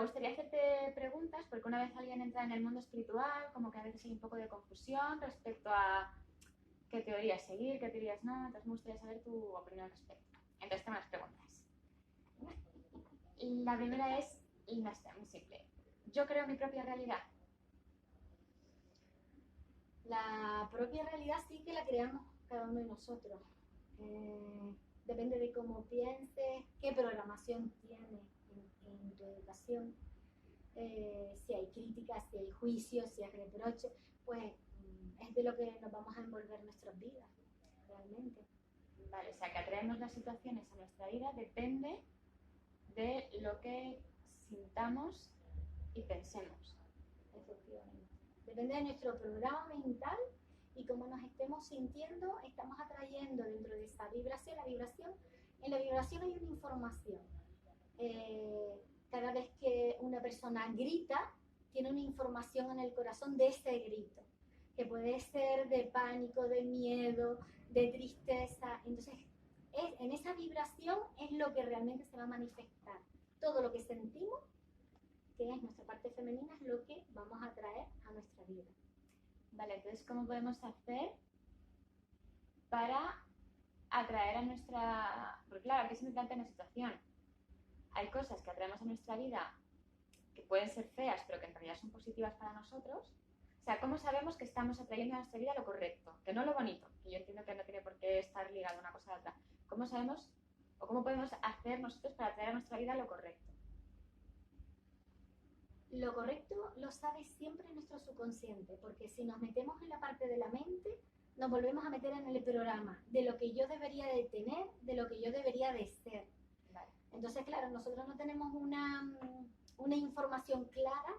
gustaría hacerte preguntas porque una vez alguien entra en el mundo espiritual, como que a veces hay un poco de confusión respecto a qué teorías seguir, qué teorías no. Entonces me gustaría saber tu opinión al respecto. Entonces tengo unas preguntas. La primera es, y no está muy simple. ¿Yo creo mi propia realidad? La propia realidad sí que la creamos cada uno de nosotros. Depende de cómo pienses, qué programación tienes en tu educación, si hay críticas, si hay juicios, si hay reproches, pues es de lo que nos vamos a envolver nuestras vidas, realmente. Vale, o sea que atraemos las situaciones a nuestra vida depende de lo que sintamos y pensemos. Efectivamente. Depende de nuestro programa mental y cómo nos estemos sintiendo, estamos atrayendo dentro de esa vibración. En la vibración hay una información. Cada vez que una persona grita, tiene una información en el corazón de ese grito, que puede ser de pánico, de miedo, de tristeza. Entonces, en esa vibración es lo que realmente se va a manifestar. Todo lo que sentimos, que es nuestra parte femenina, es lo que vamos a traer a nuestra vida. Vale, entonces, ¿cómo podemos hacer para atraer a nuestra... Porque claro, aquí se me plantea una situación. Hay cosas que atraemos a nuestra vida que pueden ser feas, pero que en realidad son positivas para nosotros. O sea, ¿cómo sabemos que estamos atrayendo a nuestra vida lo correcto? Que no lo bonito, que yo entiendo que no tiene por qué estar ligado una cosa a otra. ¿Cómo sabemos o cómo podemos hacer nosotros para atraer a nuestra vida lo correcto? Lo correcto lo sabe siempre nuestro subconsciente, porque si nos metemos en la parte de la mente, nos volvemos a meter en el programa de lo que yo debería de tener, de lo que yo debería de ser. Vale. Entonces, claro, nosotros no tenemos una información clara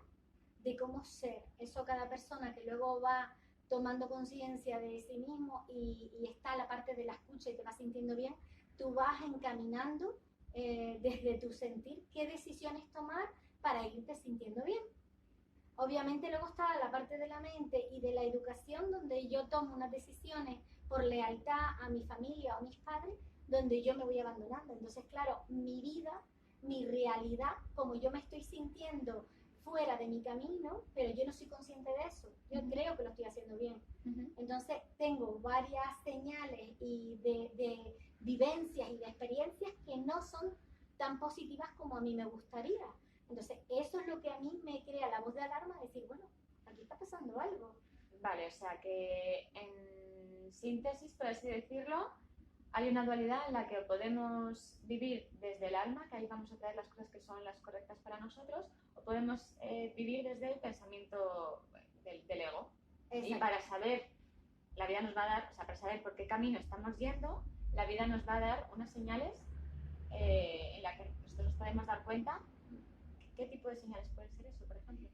de cómo ser. Eso cada persona que luego va tomando conciencia de sí mismo y está la parte de la escucha y te vas sintiendo bien, tú vas encaminando desde tu sentir qué decisiones tomar para irte sintiendo bien. Obviamente luego está la parte de la mente y de la educación donde yo tomo unas decisiones por lealtad a mi familia o a mis padres, donde yo me voy abandonando. Entonces, claro, mi vida, mi realidad, como yo me estoy sintiendo fuera de mi camino, pero yo no soy consciente de eso. Yo creo que lo estoy haciendo bien. Entonces, tengo varias señales y de vivencias y de experiencias que no son tan positivas como a mí me gustaría. Entonces, eso es lo que a mí me crea la voz de alarma, de decir, bueno, aquí está pasando algo. Vale, o sea que en síntesis, por así decirlo, hay una dualidad en la que podemos vivir desde el alma, que ahí vamos a traer las cosas que son las correctas para nosotros, o podemos vivir desde el pensamiento del ego. Exacto. Y para saber, la vida nos va a dar, o sea, para saber por qué camino estamos yendo, la vida nos va a dar unas señales en las que nosotros nos podemos dar cuenta. ¿Qué tipo de señales pueden ser eso, por ejemplo?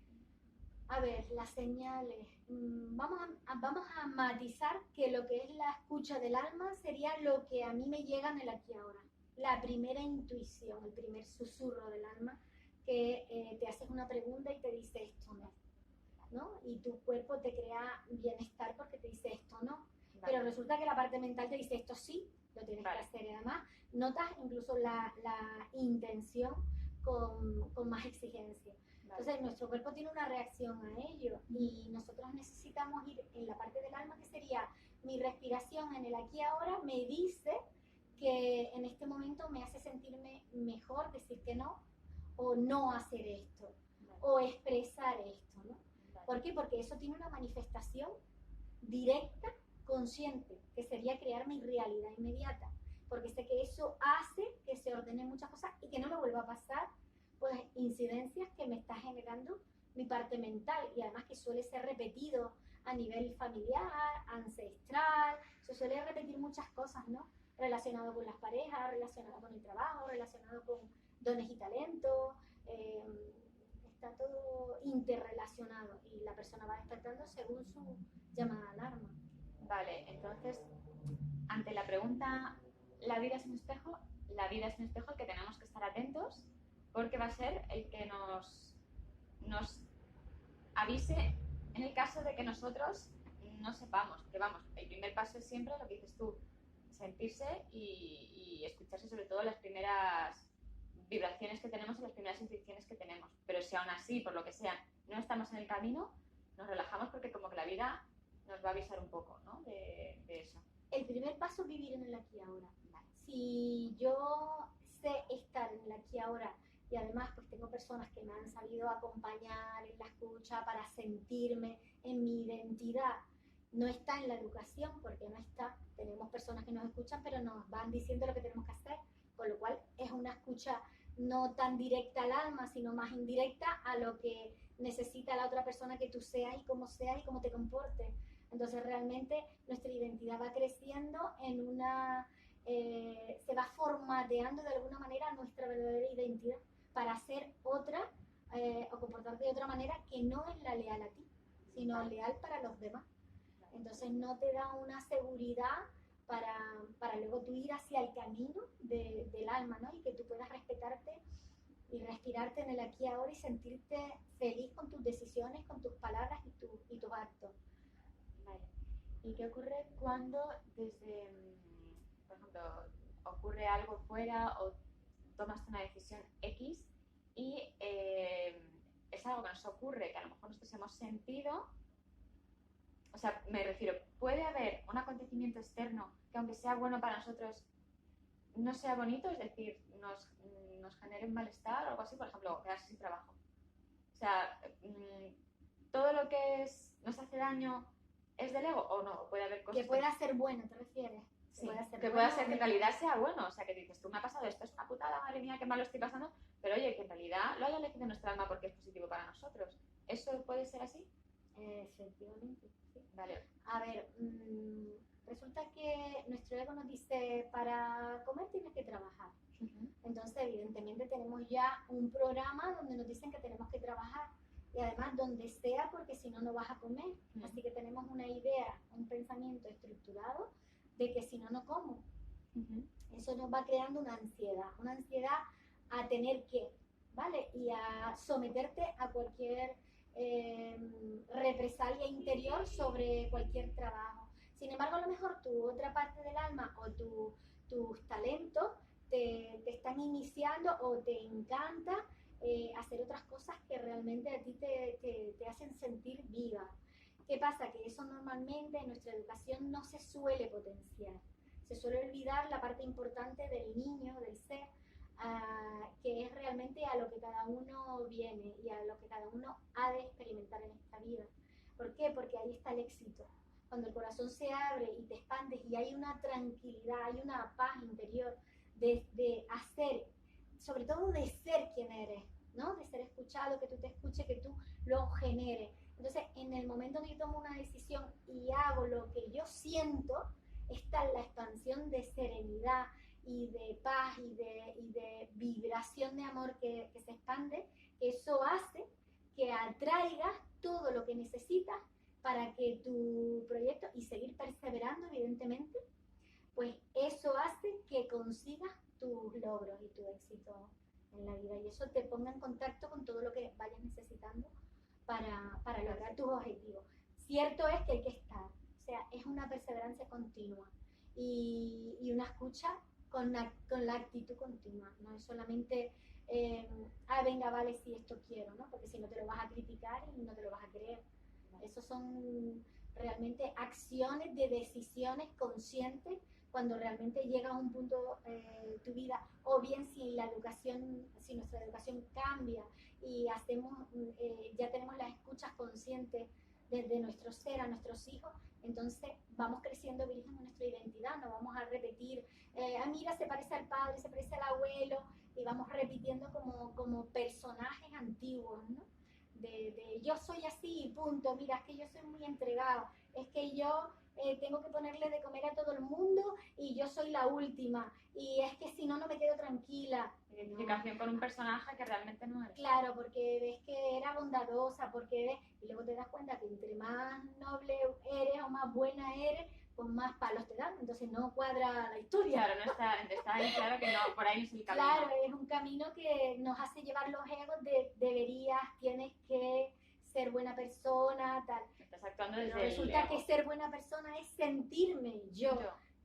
A ver, las señales. Vamos a matizar que lo que es la escucha del alma sería lo que a mí me llega en el aquí y ahora. La primera intuición, el primer susurro del alma, que te haces una pregunta y te dice esto no. Y tu cuerpo te crea bienestar porque te dice esto no. Vale. Pero resulta que la parte mental te dice esto sí, lo tienes que hacer. Y además, notas incluso la intención con más exigencia. Entonces, nuestro cuerpo tiene una reacción a ello y nosotros necesitamos ir en la parte del alma que sería mi respiración en el aquí y ahora me dice que en este momento me hace sentirme mejor decir que no o no hacer esto o expresar esto, ¿no? ¿Por qué? Porque eso tiene una manifestación directa, consciente, que sería crear mi realidad inmediata, porque sé que eso hace que se ordenen muchas cosas y que no me vuelva a pasar pues incidencias que me está generando mi parte mental y además que suele ser repetido a nivel familiar, ancestral, se suele repetir muchas cosas, ¿no? Relacionado con las parejas, relacionado con el trabajo, relacionado con dones y talentos, está todo interrelacionado y la persona va despertando según su llamada de alarma. Vale, entonces, ante la pregunta, ¿la vida es un espejo? La vida es un espejo al que tenemos que estar atentos porque va a ser el que nos avise en el caso de que nosotros no sepamos. Que vamos, el primer paso es siempre lo que dices tú, sentirse y escucharse sobre todo las primeras vibraciones que tenemos y las primeras intuiciones que tenemos. Pero si aún así, por lo que sea, no estamos en el camino, nos relajamos porque como que la vida nos va a avisar un poco, ¿no? de eso. El primer paso es vivir en el aquí y ahora. Si yo sé estar en el aquí y ahora y además pues tengo personas que me han sabido acompañar en la escucha para sentirme en mi identidad, no está en la educación porque no está, tenemos personas que nos escuchan pero nos van diciendo lo que tenemos que hacer, con lo cual es una escucha no tan directa al alma, sino más indirecta a lo que necesita la otra persona que tú seas y cómo te comportes. Entonces realmente nuestra identidad va creciendo en una, se va formateando de alguna manera nuestra verdadera identidad para ser otra o comportarte de otra manera que no es la leal a ti, sino leal para los demás. Entonces no te da una seguridad para luego tú ir hacia el camino del alma, ¿no? Y que tú puedas respetarte y respirarte en el aquí y ahora y sentirte feliz con tus decisiones, con tus palabras y tus actos. Vale. ¿Y qué ocurre cuando desde, por ejemplo, ocurre algo fuera o tomas una decisión X y es algo que nos ocurre, que a lo mejor nosotros hemos sentido? O sea, me refiero, puede haber un acontecimiento externo que aunque sea bueno para nosotros, no sea bonito, es decir, nos genere un malestar o algo así, por ejemplo, quedarse sin trabajo. O sea, todo lo que nos hace daño es del ego o no, puede haber cosas que pueda ser bueno, ¿te refieres? Sí, que pueda ser que en realidad sea bueno, o sea, que dices, tú me ha pasado esto, es una putada, madre mía, qué mal lo estoy pasando, pero oye, que en realidad lo haya elegido nuestra alma porque es positivo para nosotros. ¿Eso puede ser así? Efectivamente, sí. Vale. A ver, resulta que nuestro ego nos dice, para comer tienes que trabajar. Entonces, evidentemente, tenemos ya un programa donde nos dicen que tenemos que trabajar y además donde sea, porque si no, no vas a comer. Así que tenemos una idea, un pensamiento estructurado de que si no, no como. Eso nos va creando una ansiedad a tener que, ¿vale? Y a someterte a cualquier represalia interior sobre cualquier trabajo. Sin embargo, a lo mejor tu otra parte del alma o tus talentos te están iniciando o te encanta hacer otras cosas que realmente a ti te hacen sentir viva. ¿Qué pasa? Que eso normalmente en nuestra educación no se suele potenciar. Se suele olvidar la parte importante del niño, del ser, que es realmente a lo que cada uno viene y a lo que cada uno ha de experimentar en esta vida. ¿Por qué? Porque ahí está el éxito. Cuando el corazón se abre y te expandes y hay una tranquilidad, hay una paz interior de hacer, sobre todo de ser quien eres, ¿no? De ser escuchado, que tú te escuches, que tú lo generes. Entonces, en el momento que yo tomo una decisión y hago lo que yo siento, está la expansión de serenidad y de paz y de vibración de amor que se expande. Eso hace que atraigas todo lo que necesitas para que tu proyecto, y seguir perseverando evidentemente, pues eso hace que consigas tus logros y tu éxito en la vida y eso te ponga en contacto con todo lo que vayas necesitando para lograr tus objetivos. Cierto es que hay que estar, o sea, es una perseverancia continua y una escucha con la actitud continua, no es solamente venga, vale, si esto quiero, ¿no? Porque si no te lo vas a criticar y no te lo vas a creer. Esos son realmente acciones de decisiones conscientes cuando realmente llega a un punto tu vida, o bien si nuestra educación cambia y ya tenemos las escuchas conscientes desde nuestro ser a nuestros hijos, entonces vamos creciendo virgen en nuestra identidad, no vamos a repetir, mira, se parece al padre, se parece al abuelo, y vamos repitiendo como personajes antiguos, ¿no? De yo soy así y punto, mira, es que yo soy muy entregado, es que yo tengo que ponerle de comer a todo el mundo y yo soy la última, y es que si no, no me quedo tranquila. Identificación con un personaje que realmente no es. Claro, porque ves que era bondadosa, y luego te das cuenta que entre más noble eres o más buena eres, pues más palos te dan, entonces no cuadra la historia. Claro, no está ahí claro que no, por ahí no es el camino. Claro, es un camino que nos hace llevar los egos de deberías, tienes que ser buena persona, tal. Estás actuando desde Pero resulta que ser buena persona es sentirme yo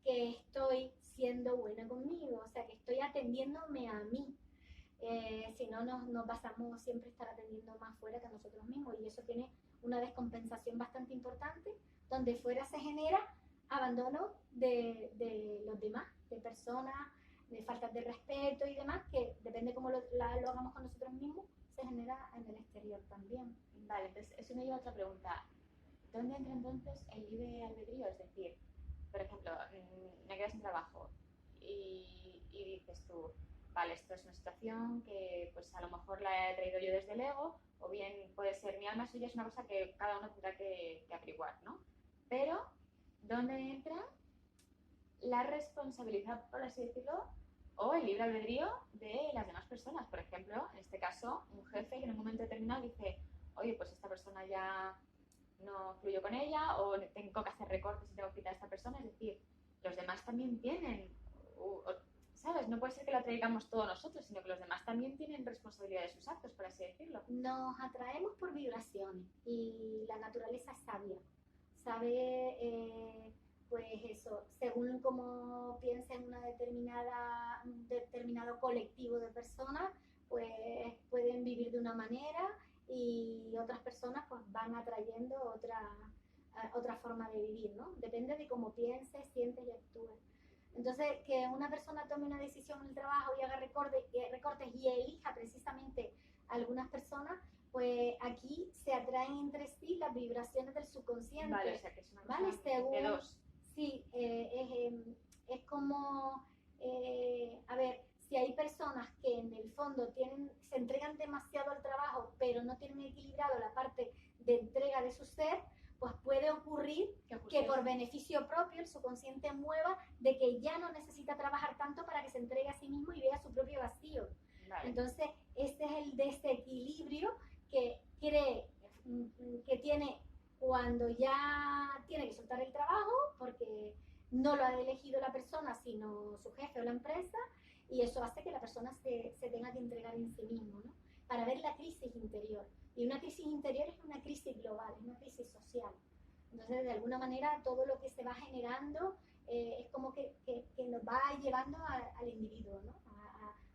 que estoy siendo buena conmigo, o sea, que estoy atendiéndome a mí. Si no, nos basamos siempre estar atendiendo más fuera que a nosotros mismos, y eso tiene una descompensación bastante importante, donde fuera se genera abandono de los demás, de personas, de faltas de respeto y demás, que depende cómo lo hagamos con nosotros mismos, se genera en el exterior también. Vale, entonces eso me lleva a otra pregunta. ¿Dónde entra entonces el libre albedrío? Es decir, por ejemplo, me quedas sin trabajo y dices tú, vale, esto es una situación que pues a lo mejor la he traído yo desde el ego, o bien puede ser mi alma, eso ya es una cosa que cada uno tendrá que averiguar, ¿no? Pero, ¿dónde entra la responsabilidad, por así decirlo, o el libre albedrío de las demás personas? Por ejemplo, en este caso, un jefe que en un momento determinado dice, oye, pues esta persona ya no fluyo con ella, o tengo que hacer recortes y tengo que quitar a esta persona. Es decir, los demás también tienen, ¿sabes? No puede ser que lo traigamos todos nosotros, sino que los demás también tienen responsabilidad de sus actos, por así decirlo. Nos atraemos por vibraciones, y la naturaleza es sabia. Sabe, pues eso, según como piensa en un determinado colectivo de personas, pues pueden vivir de una manera, y otras personas pues van atrayendo otra forma de vivir, ¿no? Depende de cómo pienses, sientes y actúes. Entonces, que una persona tome una decisión en el trabajo y haga recortes y elija precisamente a algunas personas, pues aquí se atraen entre sí las vibraciones del subconsciente. Vale, o sea que es una cosa ¿vale? de dos. Sí, es como, a ver, si hay personas que en el fondo se entregan demasiado al trabajo, pero no tienen equilibrado la parte de entrega de su ser, pues puede ocurrir que por beneficio propio el subconsciente mueva de que ya no necesita trabajar tanto para que se entregue a sí mismo y vea su propio vacío. Vale. Entonces, este es el desequilibrio que tiene cuando ya tiene que soltar el trabajo, porque no lo ha elegido la persona, sino su jefe o la empresa, y eso hace que la persona se tenga que entregar en sí mismo, ¿no? Para ver la crisis interior. Y una crisis interior es una crisis global, es una crisis social. Entonces, de alguna manera, todo lo que se va generando es como que nos va llevando al individuo, ¿no?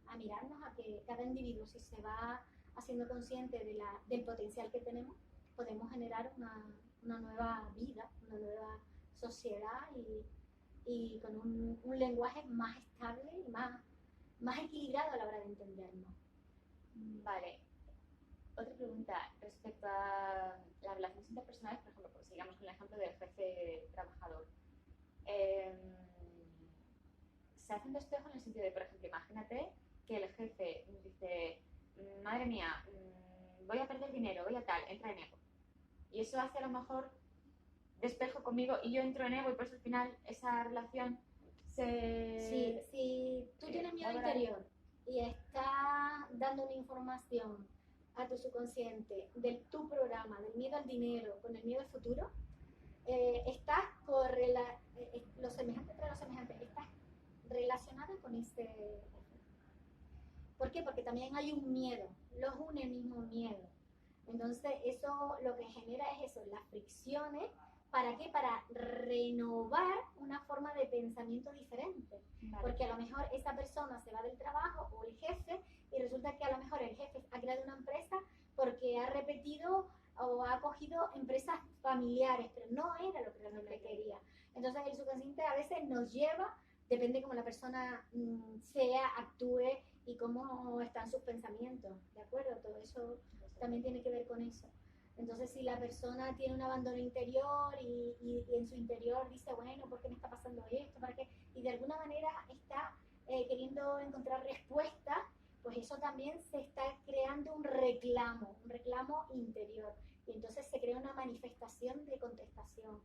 A mirarnos a que cada individuo, si se va haciendo consciente del potencial que tenemos, podemos generar una nueva vida, una nueva sociedad, y con un lenguaje más estable y más equilibrado a la hora de entendernos. Vale. Otra pregunta respecto a las relaciones interpersonales, por ejemplo, pues sigamos con el ejemplo del jefe trabajador. Se hace un despejo en el sentido de, por ejemplo, imagínate que el jefe dice, madre mía, voy a perder dinero, voy a tal, entra en ego. Y eso hace a lo mejor despejo conmigo y yo entro en ego, y por eso al final esa relación se... Sí, si tú tienes miedo interior y estás dando una información a tu subconsciente de tu programa, del miedo al dinero con el miedo al futuro, estás lo semejante entre lo semejante, estás relacionada con ese. ¿Por qué? Porque también hay un miedo, los une el mismo miedo. Entonces, eso lo que genera es eso, las fricciones. ¿Para qué? Para renovar una forma de pensamiento diferente. Vale. Porque a lo mejor esa persona se va del trabajo, o el jefe, y resulta que a lo mejor el jefe ha creado una empresa porque ha repetido o ha cogido empresas familiares, pero no era lo que realmente quería. Entonces el subconsciente a veces nos lleva, depende cómo la persona sea, actúe y cómo están sus pensamientos, ¿de acuerdo? Todo eso también tiene que ver con eso. Entonces, si la persona tiene un abandono interior y en su interior dice, bueno, ¿por qué me está pasando esto? ¿Para qué? Y de alguna manera está queriendo encontrar respuestas, pues eso también se está creando un reclamo interior. Y entonces se crea una manifestación de contestación.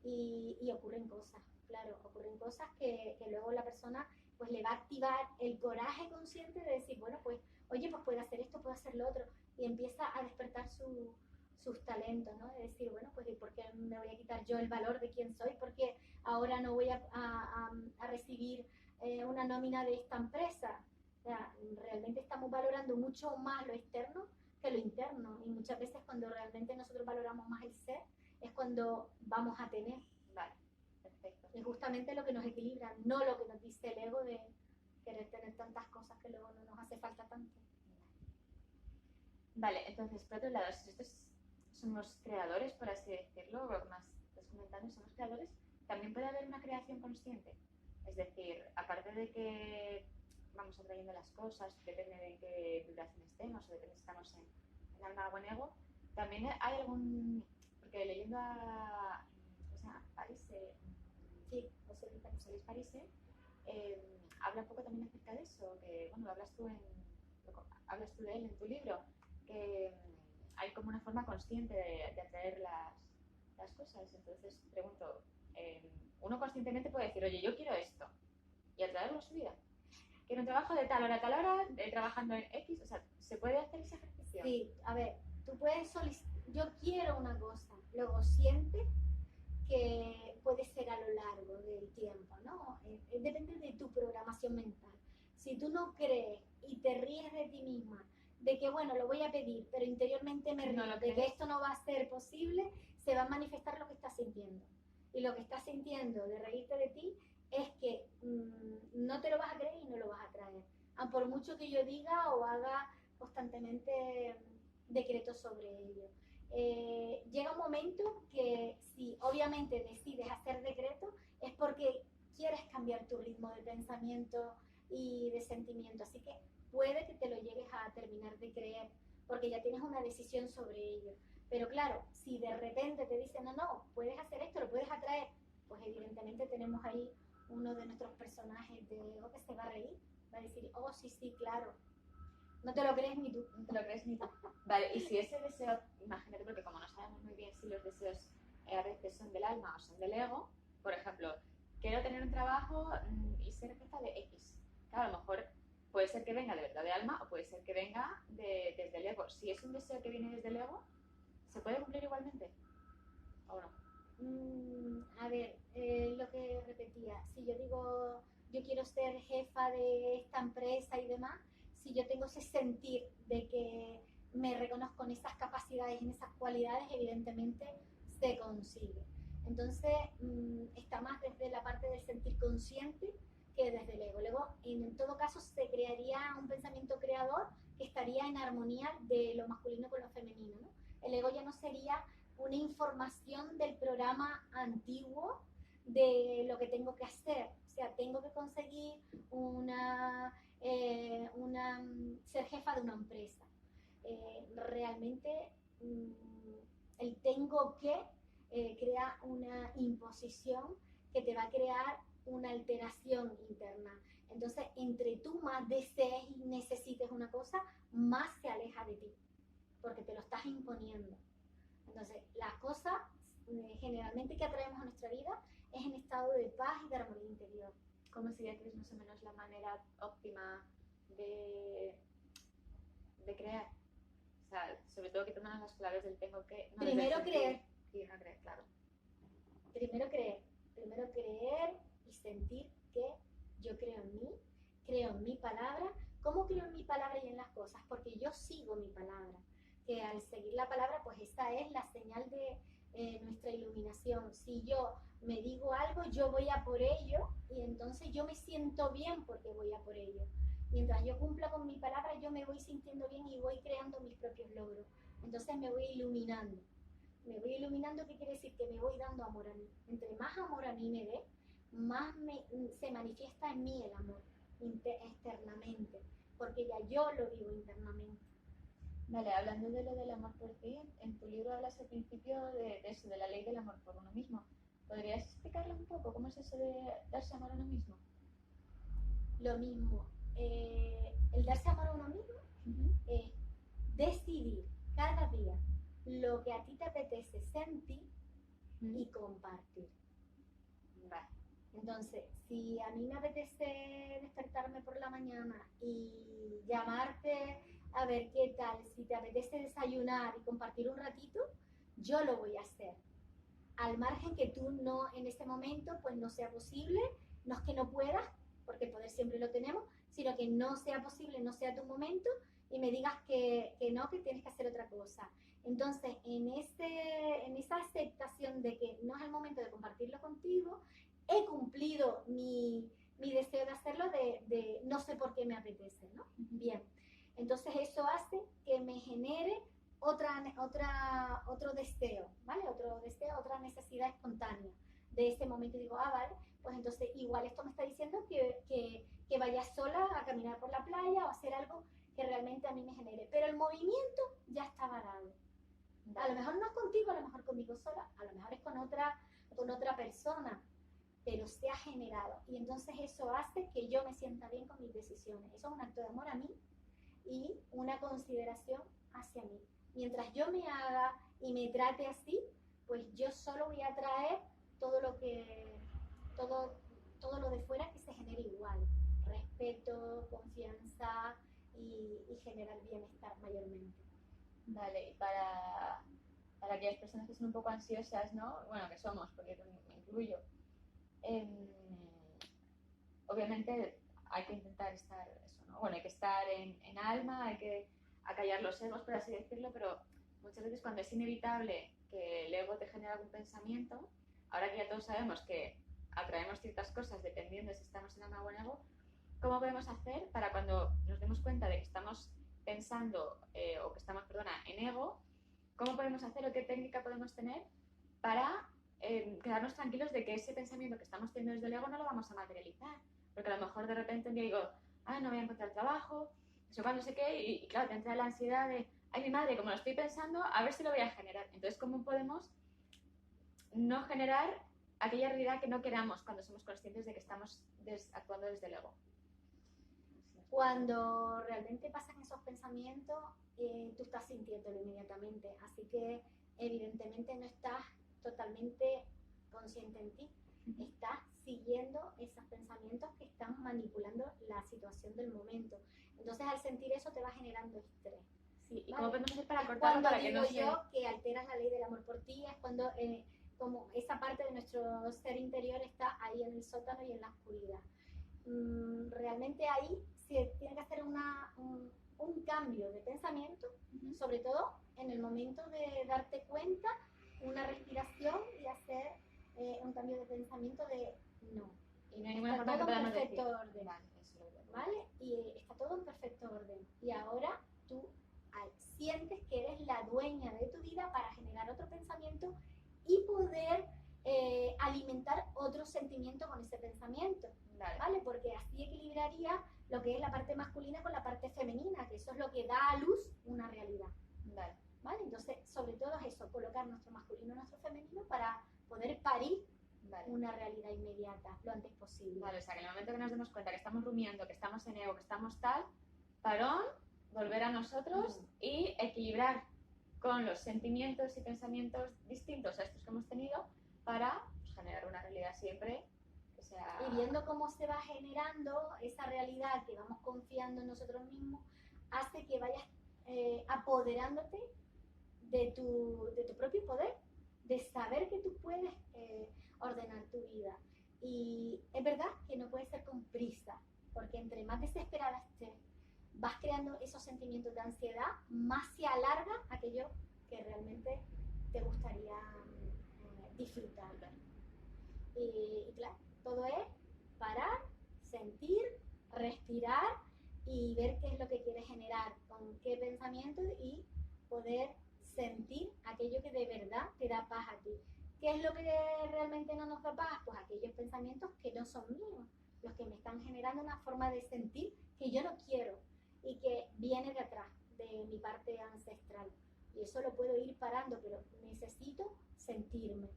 Y ocurren cosas, claro, ocurren cosas que luego la persona pues le va a activar el coraje consciente de decir, bueno, pues, oye, pues puedo hacer esto, puedo hacer lo otro. Y empieza a despertar sus talentos, ¿no? De decir, bueno, pues ¿por qué me voy a quitar yo el valor de quién soy? Porque ahora no voy a recibir una nómina de esta empresa. O sea, realmente estamos valorando mucho más lo externo que lo interno, y muchas veces cuando realmente nosotros valoramos más el ser es cuando vamos a tener. Vale, perfecto. Es justamente lo que nos equilibra, no lo que nos dice el ego de querer tener tantas cosas que luego no nos hace falta tanto. Vale, entonces, por otro lado, si nosotros somos creadores, por así decirlo, lo que más estás comentando, somos creadores, también puede haber una creación consciente. Es decir, aparte de que vamos atrayendo las cosas, depende de qué vibración estemos o depende si estamos en alma o en ego, también hay algún, porque leyendo a, ¿cómo se llama? París, sí, José Luis París, habla un poco también acerca de eso, que bueno, hablas tú de él en tu libro, que hay como una forma consciente de atraer las cosas. Entonces pregunto, uno conscientemente puede decir, oye, yo quiero esto, y atraerlo a su vida. Quiero un trabajo de tal hora a tal hora, trabajando en X, o sea, ¿se puede hacer ese ejercicio? Sí, a ver, tú puedes solicitar, yo quiero una cosa, luego siente que puede ser a lo largo del tiempo, ¿no? Depende de tu programación mental. Si tú no crees y te ríes de ti misma, de que bueno, lo voy a pedir, pero interiormente me río, de que esto no va a ser posible, se va a manifestar lo que estás sintiendo. Y lo que estás sintiendo de reírte de ti es que no te lo vas a creer y no lo vas a traer. Por mucho que yo diga o haga constantemente decretos sobre ello. Llega un momento que si obviamente decides hacer decreto es porque quieres cambiar tu ritmo de pensamiento y de sentimiento, así que puede que te lo llegues a terminar de creer porque ya tienes una decisión sobre ello. Pero claro, si de repente te dicen no, puedes hacer esto, lo puedes atraer, pues evidentemente tenemos ahí uno de nuestros personajes de ego que se va a reír, va a decir, oh sí, claro. No te lo crees ni tú. No te lo crees ni tú. Vale, y si ese deseo, imagínate, porque como no sabemos muy bien si los deseos a veces son del alma o son del ego, por ejemplo, quiero tener un trabajo y ser jefa de X. Claro, a lo mejor puede ser que venga de verdad de alma o puede ser que venga desde el ego. Si es un deseo que viene desde el ego, ¿se puede cumplir igualmente? ¿O no? A ver, lo que repetía, si yo digo, yo quiero ser jefa de esta empresa y demás, si yo tengo ese sentir de que me reconozco en esas capacidades, en esas cualidades, evidentemente se consigue. Entonces, está más desde la parte del sentir consciente que desde el ego. Luego, en todo caso, se crearía un pensamiento creador que estaría en armonía de lo masculino con lo femenino, ¿no? El ego ya no sería una información del programa antiguo de lo que tengo que hacer. O sea, tengo que conseguir ser jefa de una empresa. Realmente el tengo que crea una imposición que te va a crear una alteración interna. Entonces, entre tú más desees y necesites una cosa, más se aleja de ti, porque te lo estás imponiendo. Entonces, las cosas generalmente que atraemos a nuestra vida es en estado de paz y de armonía interior. ¿Cómo sería, Cris, más o menos la manera óptima de crear? O sea, sobre todo quitándonos las claves del tengo que... No, primero creer. Sí, no creer, claro. Primero creer y sentir que yo creo en mí, creo en mi palabra. ¿Cómo creo en mi palabra y en las cosas? Porque yo sigo mi palabra. Que al seguir la palabra, pues esa es la señal de nuestra iluminación. Si yo me digo algo, yo voy a por ello y entonces yo me siento bien porque voy a por ello. Mientras yo cumpla con mi palabra, yo me voy sintiendo bien y voy creando mis propios logros. Entonces me voy iluminando. Me voy iluminando, ¿qué quiere decir? Que me voy dando amor a mí. Entre más amor a mí me dé, más se manifiesta en mí el amor externamente, porque ya yo lo vivo internamente. Vale, hablando de lo del amor por ti, en tu libro hablas al principio de eso, de la ley del amor por uno mismo. ¿Podrías explicarle un poco cómo es eso de darse amor a uno mismo? Lo mismo, el darse amor a uno mismo es decidir cada día lo que a ti te apetece sentir y compartir. Vale. Entonces, si a mí me apetece despertarme por la mañana y llamarte a ver qué tal, si te apetece desayunar y compartir un ratito, yo lo voy a hacer. Al margen que tú no, en este momento, pues no sea posible, no es que no puedas, porque el poder siempre lo tenemos, sino que no sea posible, no sea tu momento y me digas que no, que tienes que hacer otra cosa. Entonces, en esa aceptación de que no es el momento de compartirlo contigo, he cumplido mi deseo de hacerlo, de no sé por qué me apetece, ¿no? Bien. Entonces eso hace que me genere otro deseo, ¿vale? Otro deseo, otra necesidad espontánea de ese momento. Y digo, ah, vale, pues entonces igual esto me está diciendo que vaya sola a caminar por la playa o a hacer algo que realmente a mí me genere. Pero el movimiento ya está varado. A lo mejor no es contigo, a lo mejor conmigo sola, a lo mejor es con otra persona, pero se ha generado. Y entonces eso hace que yo me sienta bien con mis decisiones. Eso es un acto de amor a mí y una consideración hacia mí. Mientras yo me haga y me trate así, pues yo solo voy a traer todo lo lo de fuera que se genere igual. Respeto, confianza y generar bienestar mayormente. Vale, y para aquellas personas que son un poco ansiosas, ¿no? Bueno, que somos, porque me incluyo. Obviamente hay que intentar estar eso, ¿no? Bueno, hay que estar en alma, hay que acallar los egos, por así decirlo, pero muchas veces cuando es inevitable que el ego te genere algún pensamiento, ahora que ya todos sabemos que atraemos ciertas cosas dependiendo de si estamos en alma o en ego, ¿cómo podemos hacer para cuando nos demos cuenta de que estamos pensando o que estamos, perdona, en ego, cómo podemos hacer o qué técnica podemos tener para quedarnos tranquilos de que ese pensamiento que estamos teniendo desde el ego no lo vamos a materializar? Porque a lo mejor de repente un día digo, ay, no voy a encontrar trabajo, eso cuando sé qué, y claro, te entra la ansiedad de, ay, mi madre, como lo estoy pensando, a ver si lo voy a generar. Entonces, ¿cómo podemos no generar aquella realidad que no queramos cuando somos conscientes de que estamos actuando desde el ego? Cuando realmente pasan esos pensamientos, tú estás sintiéndolo inmediatamente, así que evidentemente no estás totalmente consciente en ti, estás siguiendo esos pensamientos que están manipulando la situación del momento. Entonces al sentir eso te va generando estrés. Sí, ¿y ¿vale? cómo podemos hacer para cortarlo para que no sea? Cuando digo yo que alteras la ley del amor por ti, es cuando como esa parte de nuestro ser interior está ahí en el sótano y en la oscuridad. Realmente ahí se tiene que hacer un cambio de pensamiento, sobre todo en el momento de darte cuenta, una respiración y hacer un cambio de pensamiento de no. Y no hay ninguna forma que podamos decir. Orden. ¿Vale? Y está todo en perfecto orden. Y ahora tú sientes que eres la dueña de tu vida para generar otro pensamiento y poder alimentar otro sentimiento con ese pensamiento. ¿Vale? Porque así equilibraría lo que es la parte masculina con la parte femenina, que eso es lo que da a luz una realidad. ¿Vale? Entonces, sobre todo es eso, colocar nuestro masculino y nuestro femenino para poder parir una realidad inmediata lo antes posible. Vale, o sea, que en el momento que nos demos cuenta que estamos rumiando, que estamos en ego, que estamos tal, parón, volver a nosotros y equilibrar con los sentimientos y pensamientos distintos a estos que hemos tenido para pues, generar una realidad siempre que sea... Y viendo cómo se va generando esa realidad que vamos confiando en nosotros mismos, hace que vayas apoderándote de tu propio poder, de saber que tú puedes ordenar tu vida. Y es verdad que no puede ser con prisa, porque entre más desesperada estés, vas creando esos sentimientos de ansiedad, más se alarga aquello que realmente te gustaría disfrutar. Y claro, todo es parar, sentir, respirar y ver qué es lo que quieres generar, con qué pensamiento y poder sentir aquello que de verdad te da paz a ti. ¿Qué es lo que realmente no nos da paz? Pues aquellos pensamientos que no son míos, los que me están generando una forma de sentir que yo no quiero y que viene de atrás, de mi parte ancestral. Y eso lo puedo ir parando, pero necesito sentirme.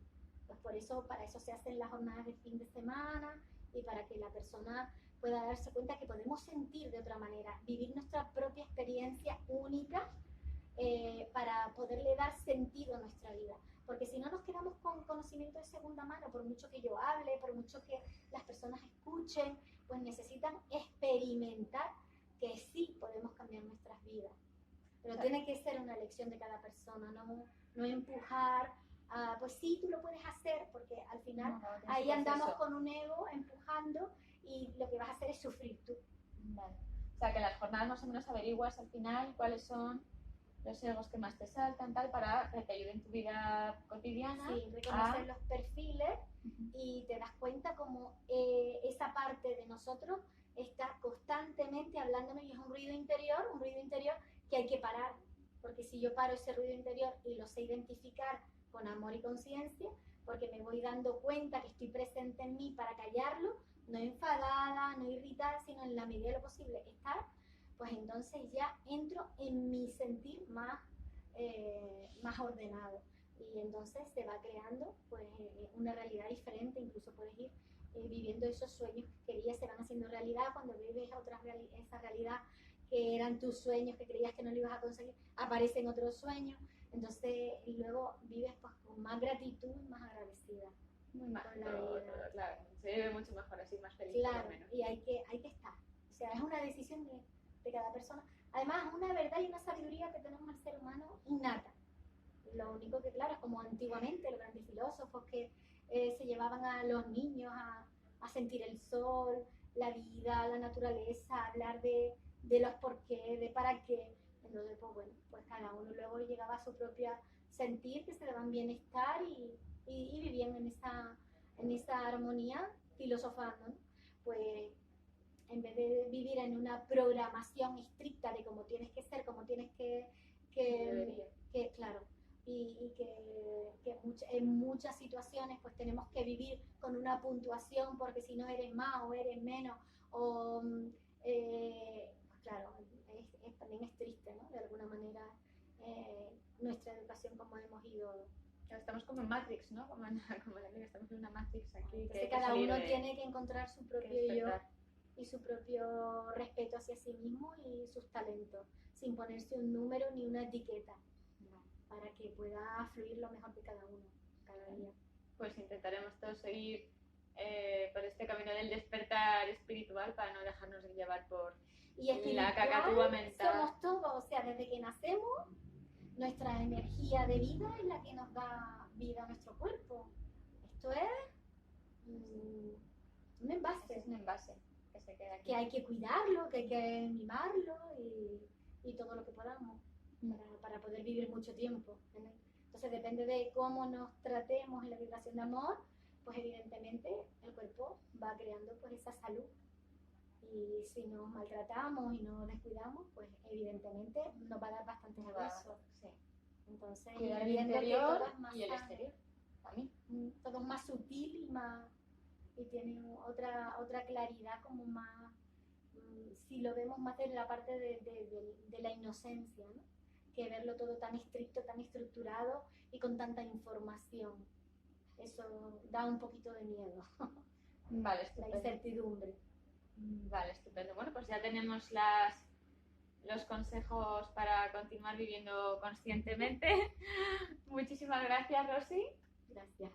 Pues por eso, para eso se hacen las jornadas de fin de semana y para que la persona pueda darse cuenta que podemos sentir de otra manera, vivir nuestra propia experiencia única para poderle dar sentido a nuestra vida. Porque si no nos quedamos con conocimiento de segunda mano, por mucho que yo hable, por mucho que las personas escuchen, pues necesitan experimentar que sí podemos cambiar nuestras vidas. Pero tiene que ser una elección de cada persona, no empujar, pues sí, tú lo puedes hacer, porque al final ahí andamos con un ego empujando y lo que vas a hacer es sufrir tú. Vale. O sea, que en las jornadas más o menos averiguas al final cuáles son los egos que más te saltan, tal, para que te ayuden en tu vida cotidiana. Sí, reconocer los perfiles y te das cuenta como esa parte de nosotros está constantemente hablándome y es un ruido interior que hay que parar, porque si yo paro ese ruido interior y lo sé identificar con amor y conciencia, porque me voy dando cuenta que estoy presente en mí para callarlo, no enfadada, no irritada, sino en la medida de lo posible estar, pues entonces ya entro en mi sentir más ordenado. Y entonces se va creando pues una realidad diferente, incluso puedes ir viviendo esos sueños que querías, se van haciendo realidad cuando vives esa realidad que eran tus sueños, que creías que no lo ibas a conseguir, aparecen otros sueños, entonces y luego vives pues con más gratitud, más agradecida. Muy mal, con la vida. claro, se vive mucho mejor así, más feliz. Claro, y hay que estar, o sea, es una decisión de cada persona, además una verdad y una sabiduría que tenemos al ser humano innata. Lo único que, claro, es como antiguamente los grandes filósofos que se llevaban a los niños a sentir el sol, la vida, la naturaleza, hablar de los por qué, de para qué. Entonces, pues bueno, pues cada uno luego llegaba a su propia sentir, que se le daban bienestar y vivían en esa armonía filosofando, ¿no? Pues en vez de vivir en una programación estricta de cómo tienes que ser, cómo tienes que claro, y que en muchas situaciones pues tenemos que vivir con una puntuación porque si no eres más o eres menos o pues claro, también es triste, ¿no? De alguna manera nuestra educación como hemos ido. Estamos como en Matrix, ¿no? Como estamos en una Matrix aquí. Que cada uno tiene que encontrar su propio yo y su propio respeto hacia sí mismo y sus talentos, sin ponerse un número ni una etiqueta, para que pueda fluir lo mejor de cada uno, cada día. Pues intentaremos todos seguir por este camino del despertar espiritual para no dejarnos de llevar por la cacatúa mental. Somos todos, o sea, desde que nacemos, nuestra energía de vida es la que nos da vida a nuestro cuerpo. Esto es un envase. Es un envase que se queda aquí. Que hay que cuidarlo, que hay que mimarlo y todo lo que podamos para poder vivir mucho tiempo. Entonces depende de cómo nos tratemos en la vibración de amor, pues evidentemente el cuerpo va creando pues esa salud. Y si nos maltratamos y nos descuidamos, pues evidentemente nos va a dar bastantes avisos. Sí. Entonces, cuidar el interior todo es más y el exterior. A mí. Todo es más sutil y tiene otra claridad como más, si lo vemos más de la parte de la inocencia, ¿no? Que verlo todo tan estricto, tan estructurado y con tanta información. Eso da un poquito de miedo. Vale, estupendo. La incertidumbre. Vale, estupendo. Bueno, pues ya tenemos los consejos para continuar viviendo conscientemente. Muchísimas gracias, Rosy. Gracias.